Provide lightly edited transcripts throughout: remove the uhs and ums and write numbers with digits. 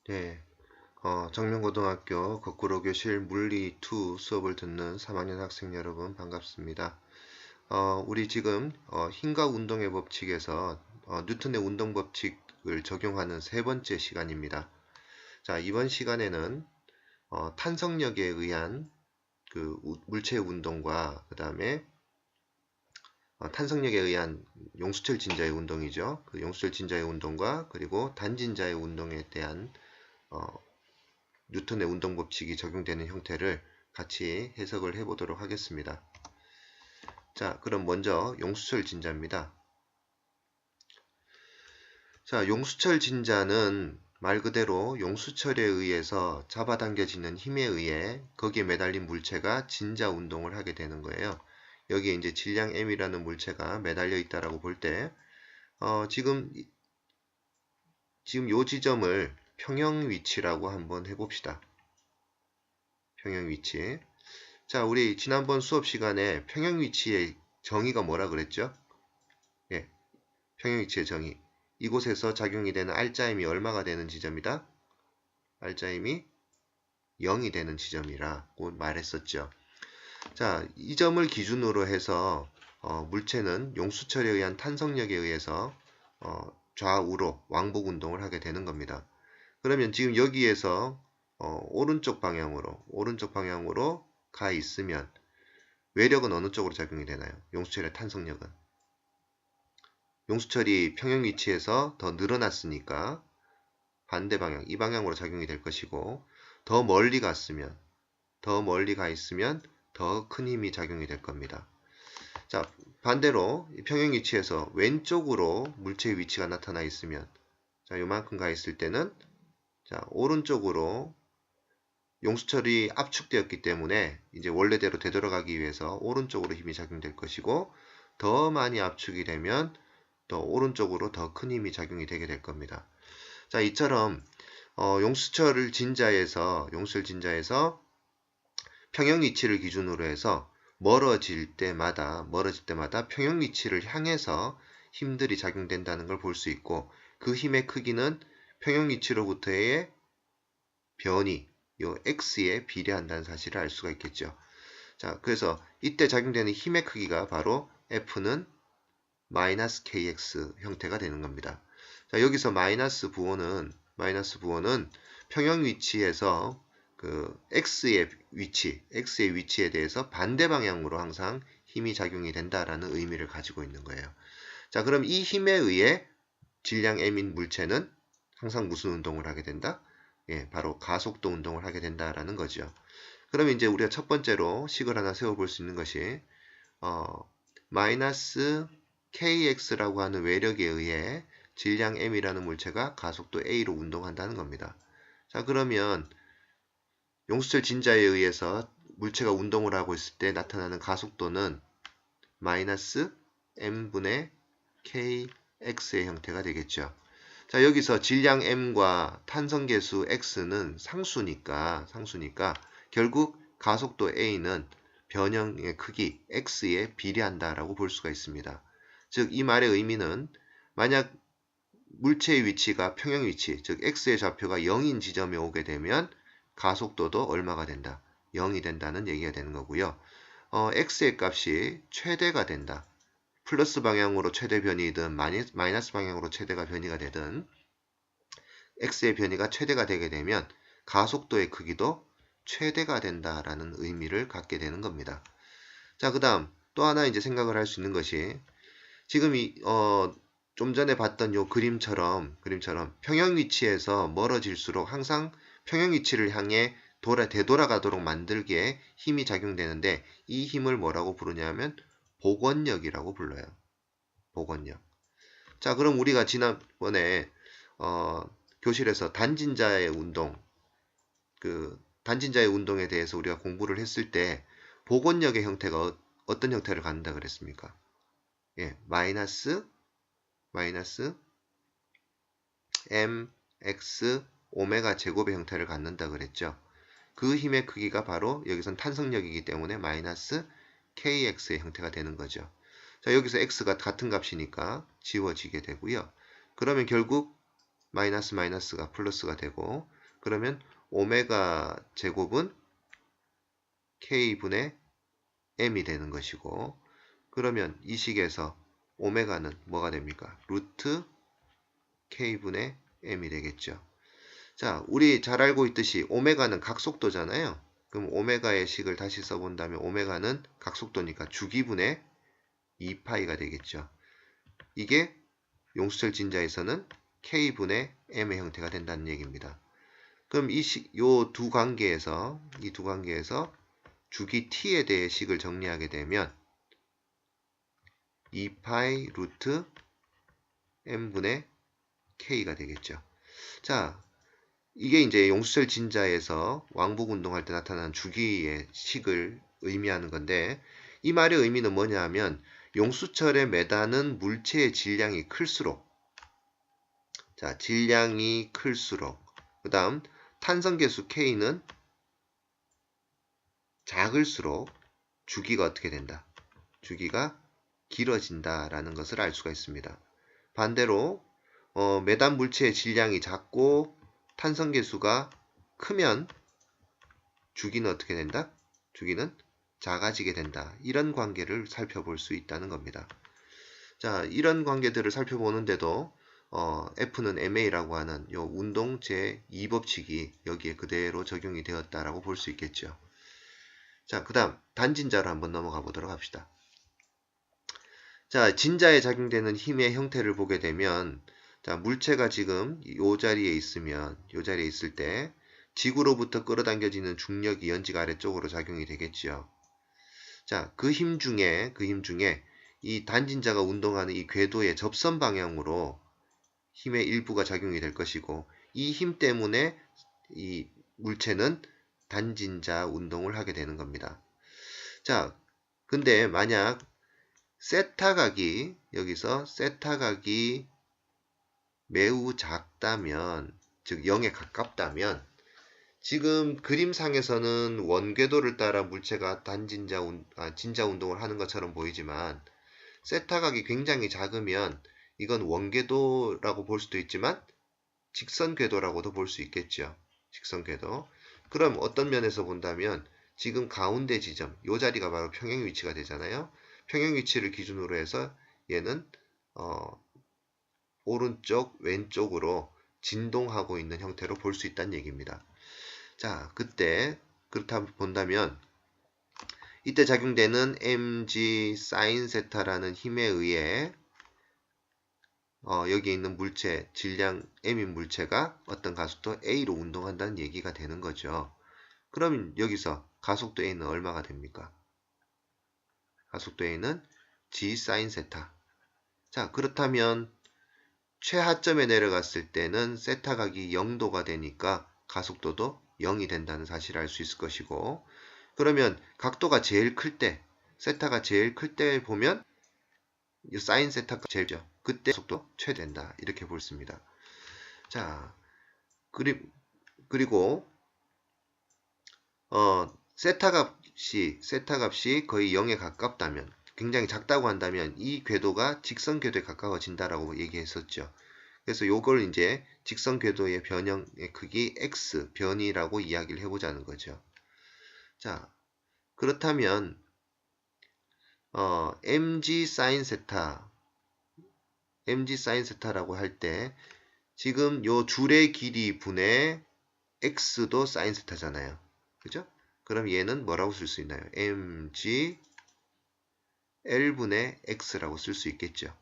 네, 정명고등학교 거꾸로교실 물리2 수업을 듣는 3학년 학생 여러분 반갑습니다. 우리 지금 힘과 운동의 법칙에서 뉴턴의 운동 법칙을 적용하는 세 번째 시간입니다. 자, 이번 시간에는 탄성력에 의한 그 물체의 운동과 그 다음에 탄성력에 의한 용수철 진자의 운동이죠. 그 용수철 진자의 운동과 그리고 단진자의 운동에 대한 어, 뉴턴의 운동 법칙이 적용되는 형태를 같이 해석을 해보도록 하겠습니다. 자, 그럼 먼저 용수철 진자입니다. 자, 용수철 진자는 말 그대로 용수철에 의해서 잡아당겨지는 힘에 의해 거기에 매달린 물체가 진자 운동을 하게 되는 거예요. 여기에 이제 질량 m이라는 물체가 매달려 있다라고 볼 때, 지금 요 지점을 평형 위치라고 한번 해봅시다. 평형 위치. 자, 우리 지난번 수업 시간에 평형 위치의 정의가 뭐라 그랬죠? 예, 평형 위치의 정의. 이곳에서 작용이 되는 R자임이 얼마가 되는 지점이다? R자임이 0이 되는 지점이라고 말했었죠. 자, 이 점을 기준으로 해서 물체는 용수철에 의한 탄성력에 의해서 좌우로 왕복 운동을 하게 되는 겁니다. 그러면 지금 여기에서 오른쪽 방향으로 가 있으면 외력은 어느 쪽으로 작용이 되나요? 용수철의 탄성력은. 용수철이 평형 위치에서 더 늘어났으니까 반대 방향, 이 방향으로 작용이 될 것이고 더 멀리 가 있으면 더 큰 힘이 작용이 될 겁니다. 자, 반대로 평형 위치에서 왼쪽으로 물체의 위치가 나타나 있으면 자, 요만큼 가 있을 때는 자, 오른쪽으로 용수철이 압축되었기 때문에 이제 원래대로 되돌아가기 위해서 오른쪽으로 힘이 작용될 것이고 더 많이 압축이 되면 더 오른쪽으로 더 큰 힘이 작용이 되게 될 겁니다. 자, 이처럼 용수철 진자에서 평형 위치를 기준으로 해서 멀어질 때마다 평형 위치를 향해서 힘들이 작용된다는 걸 볼 수 있고 그 힘의 크기는 평형 위치로부터의 변이 요 x에 비례한다는 사실을 알 수가 있겠죠. 자, 그래서 이때 작용되는 힘의 크기가 바로 F는 마이너스 kx 형태가 되는 겁니다. 자, 여기서 마이너스 부호는 평형 위치에서 그 x의 위치에 대해서 반대 방향으로 항상 힘이 작용이 된다라는 의미를 가지고 있는 거예요. 자, 그럼 이 힘에 의해 질량 m인 물체는 항상 무슨 운동을 하게 된다? 예, 바로 가속도 운동을 하게 된다라는 거죠. 그러면 이제 우리가 첫 번째로 식을 하나 세워볼 수 있는 것이 마이너스 kx라고 하는 외력에 의해 질량 m이라는 물체가 가속도 a로 운동한다는 겁니다. 자, 그러면 용수철 진자에 의해서 물체가 운동을 하고 있을 때 나타나는 가속도는 마이너스 m분의 kx의 형태가 되겠죠. 자, 여기서 질량 m과 탄성계수 x는 상수니까 결국 가속도 a는 변형의 크기 x에 비례한다라고 볼 수가 있습니다. 즉, 이 말의 의미는 만약 물체의 위치가 평형 위치, 즉 x의 좌표가 0인 지점에 오게 되면 가속도도 얼마가 된다? 0이 된다는 얘기가 되는 거고요. x의 값이 최대가 된다. 플러스 방향으로 최대 변이든 마이너스 방향으로 최대가 변이가 되든 x의 변이가 최대가 되게 되면 가속도의 크기도 최대가 된다라는 의미를 갖게 되는 겁니다. 자, 그 다음 또 하나 이제 생각을 할 수 있는 것이 지금 좀 전에 봤던 요 그림처럼 평형 위치에서 멀어질수록 항상 평형 위치를 향해 되돌아가도록 만들기에 힘이 작용되는데 이 힘을 뭐라고 부르냐면 복원력이라고 불러요. 복원력. 자, 그럼 우리가 지난번에 교실에서 단진자의 운동에 대해서 우리가 공부를 했을 때 복원력의 형태가 어떤 형태를 갖는다 그랬습니까? 예, 마이너스 mx 오메가 제곱의 형태를 갖는다 그랬죠. 그 힘의 크기가 바로 여기선 탄성력이기 때문에 마이너스 kx의 형태가 되는 거죠. 자, 여기서 x가 같은 값이니까 지워지게 되고요. 그러면 결국 마이너스가 플러스가 되고 그러면 오메가 제곱은 K분의 M이 되는 것이고, 그러면 이 식에서 오메가는 뭐가 됩니까? 루트 K분의 M이 되겠죠. 자, 우리 잘 알고 있듯이 오메가는 각속도잖아요. 그럼 오메가의 식을 다시 써본다면 오메가는 각속도니까 주기분의 2파이가 되겠죠. 이게 용수철 진자에서는 K분의 M의 형태가 된다는 얘기입니다. 그럼 이 두 관계에서 주기 t에 대해 식을 정리하게 되면 2파이 루트 m분의 k가 되겠죠. 자, 이게 이제 용수철 진자에서 왕복 운동할 때 나타나는 주기의 식을 의미하는 건데, 이 말의 의미는 뭐냐 하면 용수철에 매다는 물체의 질량이 클수록, 자, 질량이 클수록, 그 다음 탄성계수 K는 작을수록 주기가 어떻게 된다? 주기가 길어진다라는 것을 알 수가 있습니다. 반대로 매단 물체의 질량이 작고 탄성계수가 크면 주기는 어떻게 된다? 주기는 작아지게 된다. 이런 관계를 살펴볼 수 있다는 겁니다. 자, 이런 관계들을 살펴보는데도 F는 ma라고 하는 요 운동 제2법칙이 여기에 그대로 적용이 되었다라고 볼 수 있겠죠. 자, 그 다음 단진자로 한번 넘어가 보도록 합시다. 자, 진자에 작용되는 힘의 형태를 보게 되면, 자, 물체가 지금 이 자리에 있을 때 지구로부터 끌어당겨지는 중력이 연지가 아래쪽으로 작용이 되겠지요. 자, 그 힘 중에 이 단진자가 운동하는 이 궤도의 접선 방향으로 힘의 일부가 작용이 될 것이고, 이 힘 때문에 이 물체는 단진자 운동을 하게 되는 겁니다. 자, 근데 만약 여기서 세타각이 매우 작다면, 즉 0에 가깝다면, 지금 그림상에서는 원궤도를 따라 물체가 진자 운동을 하는 것처럼 보이지만, 세타각이 굉장히 작으면 이건 원궤도라고 볼 수도 있지만 직선궤도라고도 볼 수 있겠죠. 직선궤도. 그럼 어떤 면에서 본다면 지금 가운데 지점, 이 자리가 바로 평행 위치가 되잖아요. 평행 위치를 기준으로 해서 얘는 오른쪽, 왼쪽으로 진동하고 있는 형태로 볼 수 있다는 얘기입니다. 자, 그렇다 본다면 이때 작용되는 mg sin 세타라는 힘에 의해 여기 있는 물체, 질량 m인 물체가 어떤 가속도 a로 운동한다는 얘기가 되는 거죠. 그럼 여기서 가속도 a는 얼마가 됩니까? 가속도 a는 g sin 세타. 자, 그렇다면 최하점에 내려갔을 때는 세타각이 0도가 되니까 가속도도 0이 된다는 사실을 알 수 있을 것이고, 그러면 각도가 제일 클 때, 세타가 제일 클 때 보면 이 사인 세타가 제일 죠. 그때 속도 최대된다. 이렇게 볼 수 있습니다. 자, 그리고 세타 값이 거의 0에 가깝다면, 굉장히 작다고 한다면 이 궤도가 직선 궤도에 가까워진다라고 얘기했었죠. 그래서 요걸 이제 직선 궤도의 변형의 크기 x 변이라고 이야기를 해보자는 거죠. 자, 그렇다면 mg sin 세타라고 할 때 지금 요 줄의 길이 분의 x도 sin 세타잖아요. 그죠? 그럼 얘는 뭐라고 쓸 수 있나요? mg l분의 x라고 쓸 수 있겠죠.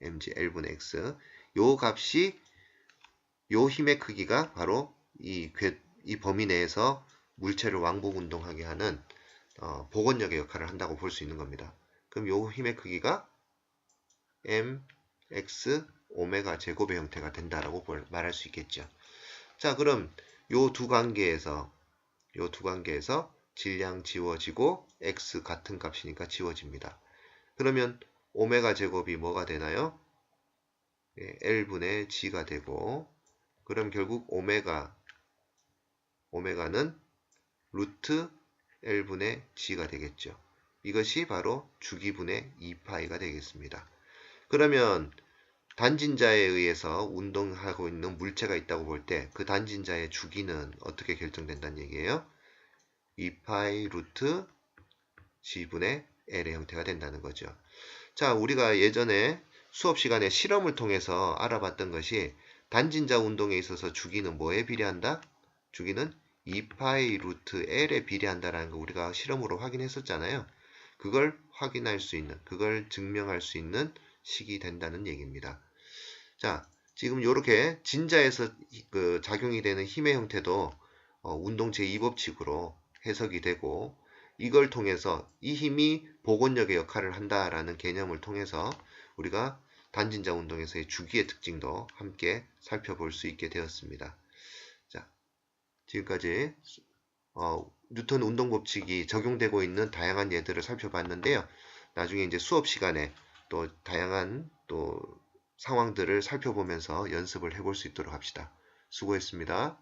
mg l분의 x. 요 값이 요 힘의 크기가 바로 이 범위 내에서 물체를 왕복 운동하게 하는 복원력의 역할을 한다고 볼 수 있는 겁니다. 그럼 요 힘의 크기가 mx 오메가 제곱의 형태가 된다라고 말할 수 있겠죠. 자, 그럼 요 두 관계에서 질량 지워지고 x 같은 값이니까 지워집니다. 그러면 오메가 제곱이 뭐가 되나요? L분의 G가 되고, 그럼 결국 오메가는 루트 L분의 G가 되겠죠. 이것이 바로 주기분의 2파이가 되겠습니다. 그러면 단진자에 의해서 운동하고 있는 물체가 있다고 볼 때 그 단진자의 주기는 어떻게 결정된다는 얘기예요? 2파이 루트 G분의 L의 형태가 된다는 거죠. 자, 우리가 예전에 수업 시간에 실험을 통해서 알아봤던 것이 단진자 운동에 있어서 주기는 뭐에 비례한다? 주기는 2파이 루트 L에 비례한다라는 거 우리가 실험으로 확인했었잖아요. 그걸 확인할 수 있는, 그걸 증명할 수 있는 식이 된다는 얘기입니다. 자, 지금 이렇게 진자에서 작용이 되는 힘의 형태도 운동 제2법칙으로 해석이 되고 이걸 통해서 이 힘이 복원력의 역할을 한다라는 개념을 통해서 우리가 단진자 운동에서의 주기의 특징도 함께 살펴볼 수 있게 되었습니다. 자, 지금까지 뉴턴 운동 법칙이 적용되고 있는 다양한 예들을 살펴봤는데요. 나중에 이제 수업 시간에 또 다양한 또 상황들을 살펴보면서 연습을 해볼 수 있도록 합시다. 수고했습니다.